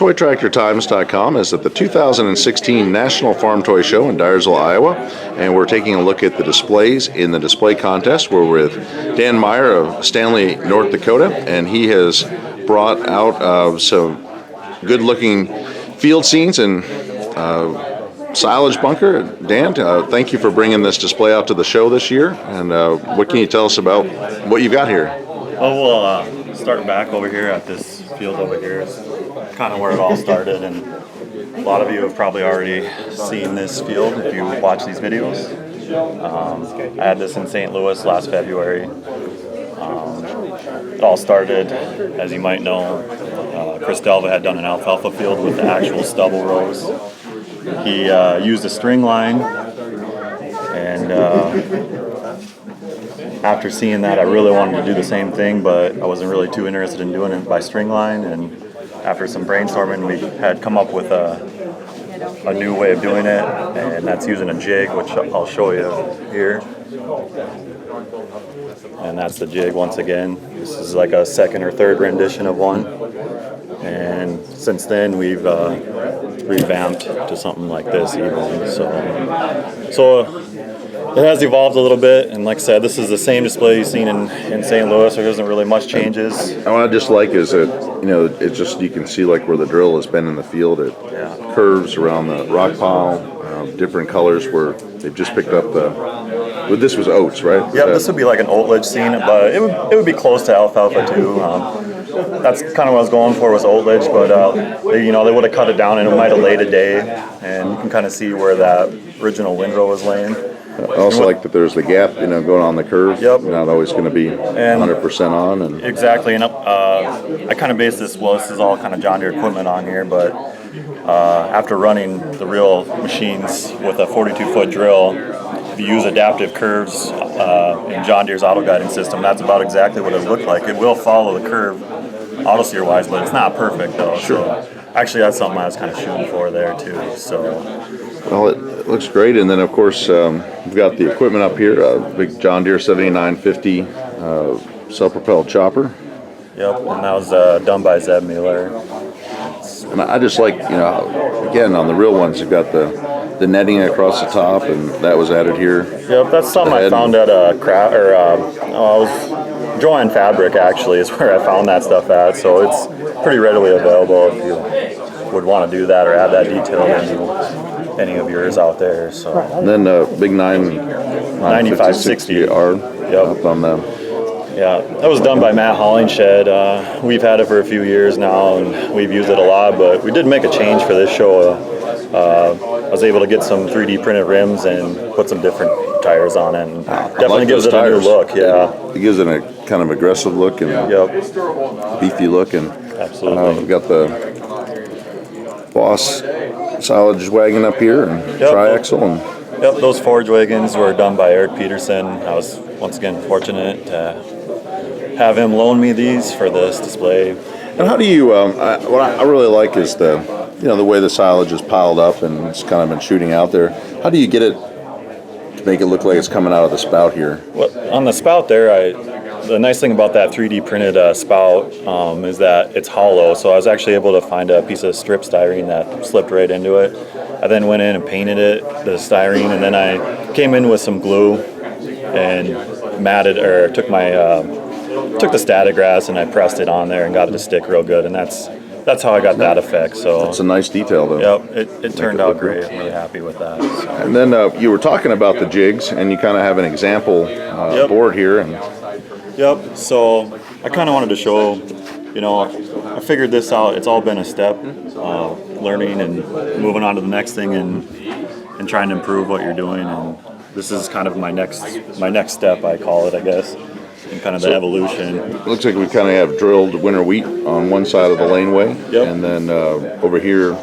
ToyTractorTimes.com is at the 2016 National Farm Toy Show in Dyersville, Iowa, and we're taking a look at the displays in the display contest. We're with Dan Maier of Stanley, North Dakota, and he has brought out some good-looking field scenes and silage bunker. Dan, thank you for bringing this display out to the show this year, and what can you tell us about what you've got here? Well, we'll start back over here at this field over here. It's kind of where it all started, and a lot of you have probably already seen this field if you watch these videos. I had this in St. Louis last February. It all started, as you might know, Chris Delva had done an alfalfa field with the actual stubble rows. He used a string line, and after seeing that, I really wanted to do the same thing, but I wasn't really too interested in doing it by string line. And after some brainstorming, we had come up with a new way of doing it, and that's using a jig, which I'll show you here. And that's the jig once again. This is like a second or third rendition of one. And since then, we've revamped to something like this even. So it has evolved a little bit, and like I said, this is the same display you've seen in St. Louis. There isn't really much changes. And what I just like is that, it's just, you can see like where the drill has been in the field. It curves around the rock pile, different colors where they've just picked up this was oats, right? Yep, this would be like an oatlage scene, but it would be close to alfalfa too. That's kind of what I was going for, was oatlage, but they would have cut it down and it might have laid a day, and you can kind of see where that original windrow was laying. I also like that there's the gap, going on the curve. Yep. Not always going to be 100% on. And exactly, and I kind of based this. Well, this is all kind of John Deere equipment on here, but after running the real machines with a 42-foot drill, if you use adaptive curves in John Deere's auto guiding system, that's about exactly what it looked like. It will follow the curve auto steer wise, but it's not perfect though. Sure. So actually, that's something I was kind of shooting for there too. So. Well, it looks great, and then of course we've got the equipment up here, a big John Deere 7950 self-propelled chopper. Yep, and that was done by Zeb Mueller. And I just like, again, on the real ones, you've got the netting across the top, and that was added here. Yep, that's something I found at a craft, or I was Joanne Fabric actually is where I found that stuff at, so it's pretty readily available if you would want to do that or add that detail into any of yours out there. So. And then big 9560R up on them. Yeah, that was done by Matt Hollingshed. We've had it for a few years now, and we've used it a lot, but we did make a change for this show. I was able to get some 3D printed rims and put some different tires on it, and definitely gives it a new look. Yeah, it gives it a kind of aggressive look and beefy look, and absolutely. We've got the Boss silage wagon up here and triaxle. And yep, those forage wagons were done by Eric Peterson. I was once again fortunate to have him loan me these for this display. And how do you? What I really like is the way the silage is piled up and it's kind of been shooting out there. How do you get it to make it look like it's coming out of the spout here? Well, on the spout there, the nice thing about that 3D printed spout is that it's hollow. So I was actually able to find a piece of strip styrene that slipped right into it. I then went in and painted it, the styrene, and then I came in with some glue and matted, or took the static grass and I pressed it on there and got it to stick real good, and that's how I got that effect. So it's a nice detail though. Yep, it turned out great. I'm really happy with that. So. And then you were talking about the jigs, and you kind of have an example board here. And yep. So I kind of wanted to show, I figured this out. It's all been a step, learning and moving on to the next thing, and trying to improve what you're doing. And this is kind of my next step, I call it, I guess. And kind of the evolution. It looks like we kind of have drilled winter wheat on one side of the laneway, and then over here,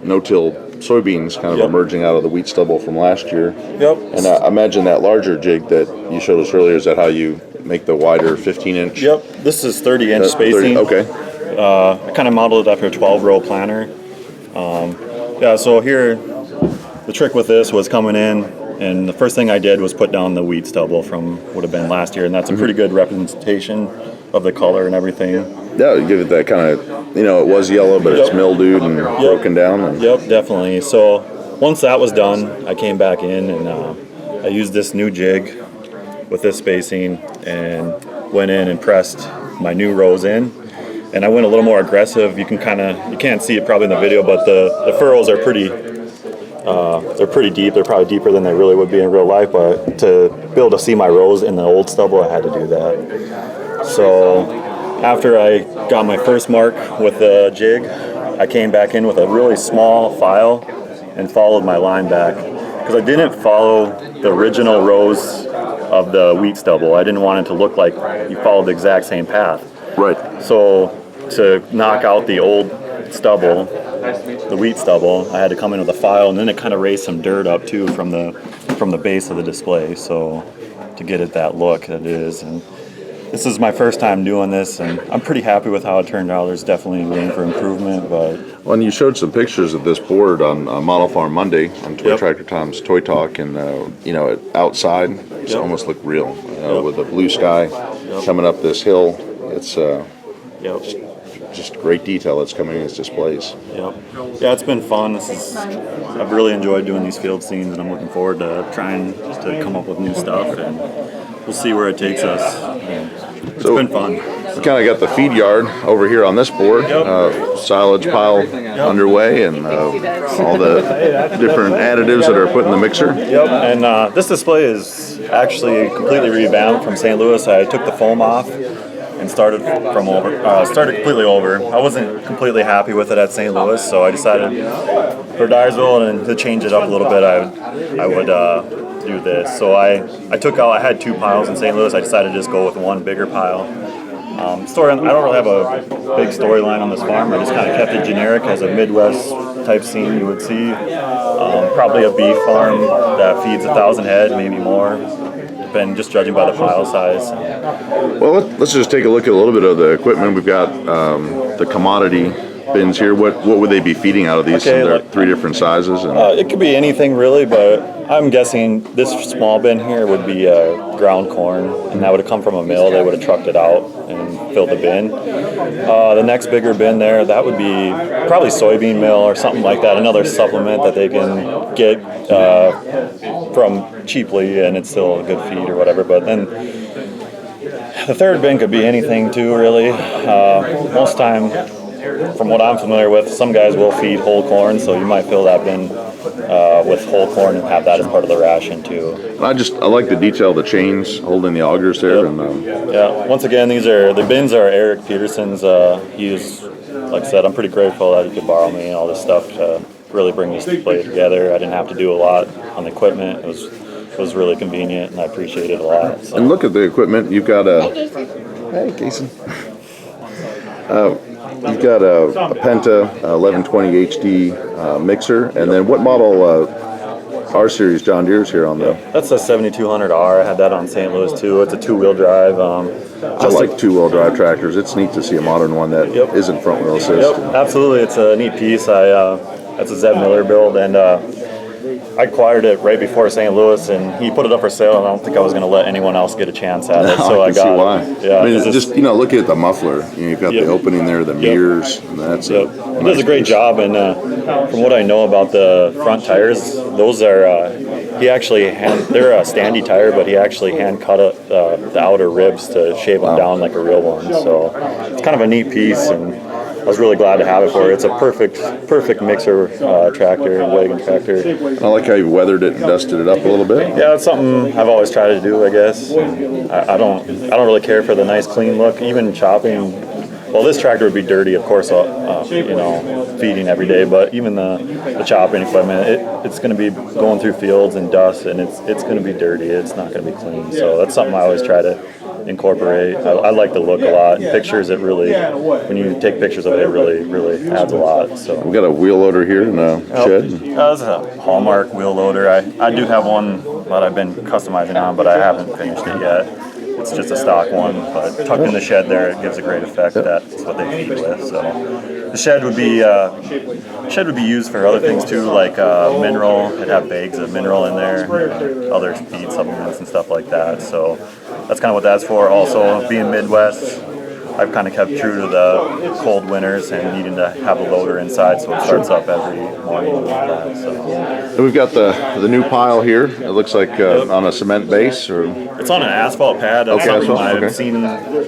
no-till soybeans kind of emerging out of the wheat stubble from last year. Yep. And I imagine that larger jig that you showed us earlier, is that how you make the wider 15-inch? Yep. This is 30-inch spacing. 30, okay. I kind of modeled it after a 12-row planter. So here, the trick with this was coming in, and the first thing I did was put down the wheat stubble from would have been last year, and that's a pretty good representation of the color and everything. Yeah, you give it that kind of, it was yellow, but it's mildewed and broken down. And Yep, definitely. So once that was done, I came back in and I used this new jig with this spacing and went in and pressed my new rows in. And I went a little more aggressive. You can't see it probably in the video, but the furrows are they're pretty deep. They're probably deeper than they really would be in real life, but to be able to see my rows in the old stubble, I had to do that. So after I got my first mark with the jig, I came back in with a really small file and followed my line back because I didn't follow the original rows of the wheat stubble. I didn't want it to look like you followed the exact same path. Right. So to knock out the old stubble, the wheat stubble, I had to come in with a file, and then it kind of raised some dirt up too from the base of the display. So to get it that look that it is, and this is my first time doing this, and I'm pretty happy with how it turned out. There's definitely room for improvement, but when you showed some pictures of this board on Model Farm Monday on Toy Tractor Tom's Toy Talk, and outside, it almost looked real with the blue sky coming up this hill. It's just great detail that's coming in its displays. Yeah, it's been fun. I've really enjoyed doing these field scenes, and I'm looking forward to trying to come up with new stuff, and we'll see where it takes us. It's been fun. We kind of got the feed yard over here on this board, silage pile underway, and all the different additives that are put in the mixer. Yep, and this display is actually completely revamped from St. Louis. I took the foam off and started completely over. I wasn't completely happy with it at St. Louis, so I decided for Dyersville and to change it up a little bit, I would do this. So I had 2 piles in St. Louis. I decided to just go with one bigger pile. I don't really have a big storyline on this farm. I just kind of kept it generic as a Midwest type scene you would see. Probably a beef farm that feeds 1,000 head, maybe more. Been just judging by the pile size. Well, let's just take a look at a little bit of the equipment. We've got the commodity bins here. What would they be feeding out of these? Okay, They're 3 different sizes. And it could be anything really, but I'm guessing this small bin here would be ground corn, and that would have come from a mill. They would have trucked it out and filled the bin. The next bigger bin there, that would be probably soybean meal or something like that, another supplement that they can get from cheaply, and it's still a good feed or whatever. But then the third bin could be anything too, really. Most time, from what I'm familiar with, some guys will feed whole corn, so you might fill that bin with whole corn and have that as part of the ration too. I like the detail of the chains holding the augers there. Yep. And once again, the bins are Eric Peterson's. He's, like I said, I'm pretty grateful that he could borrow me and all this stuff to really bring this display together. I didn't have to do a lot on the equipment. It was really convenient, and I appreciate it a lot. So. And look at the equipment. You've got Hey, Jason. You've got a Penta 1120 HD mixer, and then what model R-Series John Deere's here on the... That's a 7200R. I had that on St. Louis too. It's a 2-wheel drive. I like 2-wheel drive tractors. It's neat to see a modern one that isn't front-wheel assist. Yep, absolutely. It's a neat piece. That's a Zeb Miller build, and I acquired it right before St. Louis, and he put it up for sale, and I don't think I was going to let anyone else get a chance at it. So I can see why. It. Yeah, I mean, it's just looking at the muffler. You've got the opening there, the mirrors, and that's it. It does a great job, and from what I know about the front tires, those are they're a standy tire, but he actually hand cut the outer ribs to shave them down like a real one. So it's kind of a neat piece, and I was really glad to have it for it. It's a perfect mixer tractor and wagon tractor. I like how you weathered it and dusted it up a little bit. Yeah, it's something I've always tried to do, I guess. I don't really care for the nice clean look. Even chopping, well, this tractor would be dirty, of course, feeding every day. But even the chopping equipment, it's going to be going through fields and dust, and it's going to be dirty. It's not going to be clean. So that's something I always try to incorporate. I like the look a lot. Pictures, it really, when you take pictures of it, it really adds a lot. So we got a wheel loader here in the shed. This is a Hallmark wheel loader. I do have one that I've been customizing on, but I haven't finished it yet. It's just a stock one, but tucked in the shed there, it gives a great effect. That's what they feed with. So the shed would be used for other things too, like mineral. It'd have bags of mineral in there, other feed supplements and stuff like that. So that's kind of what that's for. Also, being Midwest, I've kind of kept true to the cold winters and needing to have a loader inside, so it starts up every morning with that. So And we've got the new pile here. It looks like on a cement base, or it's on an asphalt pad. That's Okay, something asphalt, I've okay. seen.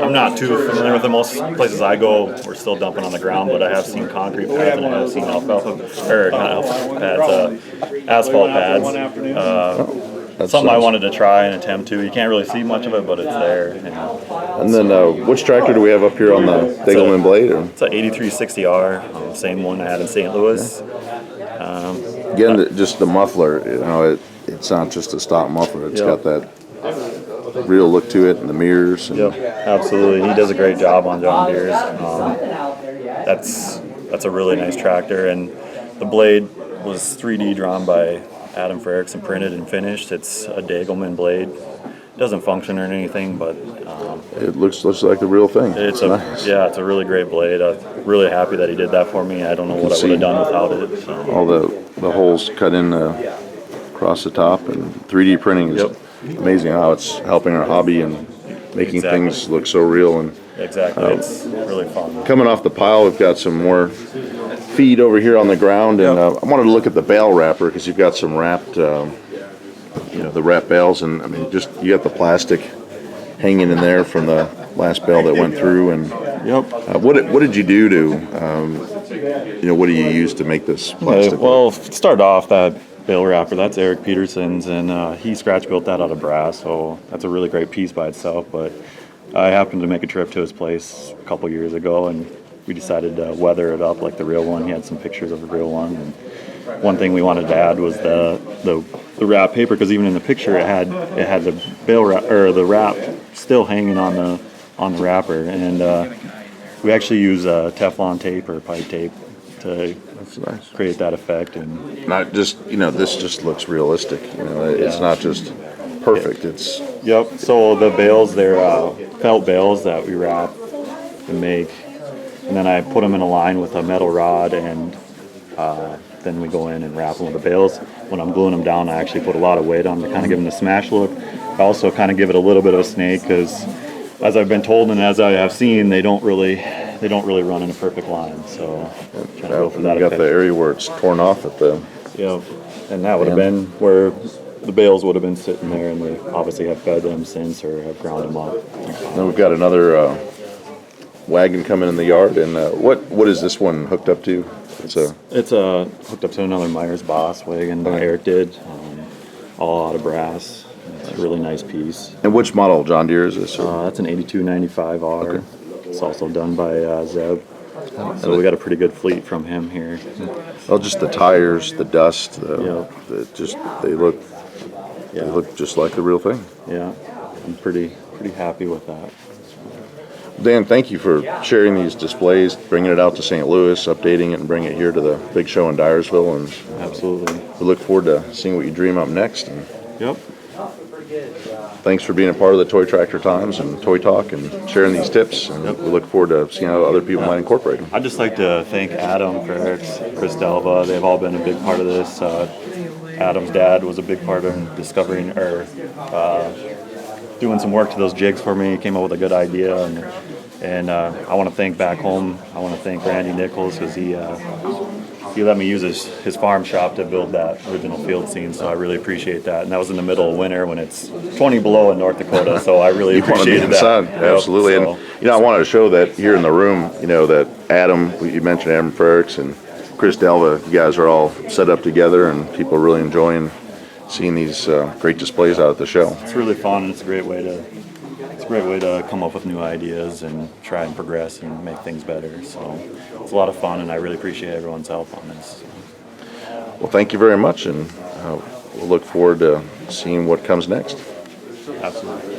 I'm not too familiar with it. Most places I go, we're still dumping on the ground, but I have seen concrete pads and I have seen alfalfa, or not alfalfa pads, asphalt pads. that's Something I nice. wanted to try and attempt to. You can't really see much of it, but it's there. And then which tractor do we have up here on the Degelman blade? Or? It's an 8360R, same one I had in St. Louis. Again, just the muffler. It's not just a stock muffler. It's got that real look to it, and the mirrors. And Yep, absolutely. He does a great job on John Deere's. That's a really nice tractor, and the blade was 3D drawn by Adam Frericks and printed and finished. It's a Degelman blade. It doesn't function or anything, but It looks like the real thing. it's nice. it's a really great blade. I'm really happy that he did that for me. I don't know what I would have done without it. So. All the holes cut in across the top, and 3D printing is amazing how it's helping our hobby and making things look so real. And Exactly, it's really fun. coming off the pile, we've got some more feed over here on the ground, and I wanted to look at the bale wrapper because you've got some wrapped, the wrap bales, and I mean, just you got the plastic hanging in there from the last bale that went through. And what did you do to, what do you use to make this plastic? Well, start off that bale wrapper. That's Eric Peterson's, and he scratch built that out of brass. So that's a really great piece by itself. But I happened to make a trip to his place a couple years ago, and we decided to weather it up like the real one. He had some pictures of the real one, and one thing we wanted to add was the wrap paper, because even in the picture it had the bale wrap, or the wrap still hanging on the wrapper, and we actually use Teflon tape or pipe tape to create that effect. And Not just, this just looks realistic. It's not just perfect. It's So the bales, they're felt bales that we wrap and make, and then I put them in a line with a metal rod, and then we go in and wrap them with the bales. When I'm gluing them down, I actually put a lot of weight on them to kind of give them the smash look. I also kind of give it a little bit of a snake, because as I've been told and as I have seen, they don't really run in a perfect line. So trying to go for that you got effect. the area where it's torn off at the. And that would have been where the bales would have been sitting there, and we obviously have fed them since or have ground them up. Then we've got another wagon coming in the yard, and what is this one hooked up to? It's hooked up to another Maier's Boss wagon that Eric did, all out of brass. It's a really nice piece. And which model John Deere is this? That's an 8295R. Okay. It's also done by Zeb. So we got a pretty good fleet from him here. Oh, just the tires, the dust, they look just like the real thing. Yeah, I'm pretty happy with that. Dan, thank you for sharing these displays, bringing it out to St. Louis, updating it, and bringing it here to the big show in Dyersville. And Absolutely. we look forward to seeing what you dream up next. And Yep. thanks for being a part of the Toy Tractor Times and Toy Talk and sharing these tips. And we look forward to seeing how other people might incorporate them. I'd just like to thank Adam, Frericks, Chris Delva. They've all been a big part of this. Adam's dad was a big part of discovering or doing some work to those jigs for me. He came up with a good idea, and I want to thank back home. I want to thank Randy Nichols, because he let me use his farm shop to build that original field scene. So I really appreciate that. And that was in the middle of winter when it's 20 below in North Dakota. So I really appreciated that. Absolutely. Yep, And I wanted to show that here in the room. That Adam, you mentioned Adam Frericks and Chris Delva, you guys are all set up together, and people are really enjoying seeing these great displays out at the show. It's really fun, and it's a great way to come up with new ideas and try and progress and make things better. So it's a lot of fun, and I really appreciate everyone's help on this. Well, thank you very much, and we'll look forward to seeing what comes next. Absolutely.